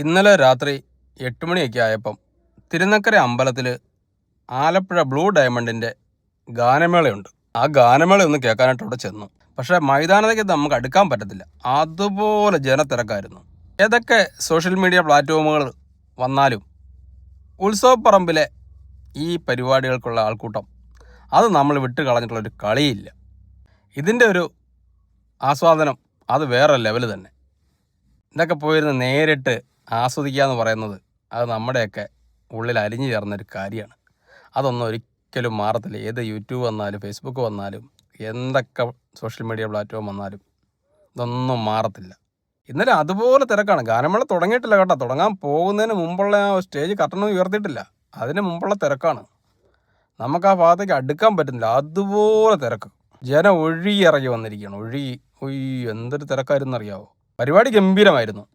ഇന്നലെ രാത്രി 8 മണിയൊക്കെ ആയപ്പം തിരുനക്കര അമ്പലത്തിൽ ആലപ്പുഴ ബ്ലൂ ഡയമണ്ടിൻ്റെ ഗാനമേളയുണ്ട്. ആ ഗാനമേള ഒന്ന് കേൾക്കാനായിട്ട് അവിടെ ചെന്നു. പക്ഷേ മൈതാനത്തേക്ക് നമുക്ക് അടുക്കാൻ പറ്റത്തില്ല, അതുപോലെ ജനത്തിരക്കായിരുന്നു. ഏതൊക്കെ സോഷ്യൽ മീഡിയ പ്ലാറ്റ്ഫോമുകൾ വന്നാലും ഉത്സവപ്പറമ്പിലെ ഈ പരിപാടികൾക്കുള്ള ആൾക്കൂട്ടം അത് നമ്മൾ വിട്ട് കളഞ്ഞിട്ടുള്ളൊരു കളിയില്ല. ഇതിൻ്റെ ഒരു ആസ്വാദനം അത് വേറെ ലെവൽ തന്നെ. ഇതൊക്കെ പോയിരുന്ന് നേരിട്ട് ആസ്വദിക്കുക എന്ന് പറയുന്നത് അത് നമ്മുടെയൊക്കെ ഉള്ളിൽ അലിഞ്ഞു ചേർന്നൊരു കാര്യമാണ്. അതൊന്നും ഒരിക്കലും മാറത്തില്ല. ഏത് യൂട്യൂബ് വന്നാലും ഫേസ്ബുക്ക് വന്നാലും എന്തൊക്കെ സോഷ്യൽ മീഡിയ പ്ലാറ്റ്ഫോം വന്നാലും ഇതൊന്നും മാറത്തില്ല. ഇന്നലെ അതുപോലെ തിരക്കാണ്. ഗാനമേള തുടങ്ങിയിട്ടില്ല കേട്ടോ. തുടങ്ങാൻ പോകുന്നതിന് മുമ്പുള്ള ആ സ്റ്റേജ് കർട്ടനൊന്നും ഉയർത്തിയിട്ടില്ല, അതിന് മുമ്പുള്ള തിരക്കാണ്. നമുക്ക് ആ ഭാഗത്തേക്ക് അടുക്കാൻ പറ്റുന്നില്ല, അതുപോലെ തിരക്ക്. ജനം ഒഴുകി ഇറങ്ങി വന്നിരിക്കുകയാണ്, ഒഴുകി. എന്തൊരു തിരക്കായിരുന്നു അറിയാവോ. പരിപാടി ഗംഭീരമായിരുന്നു.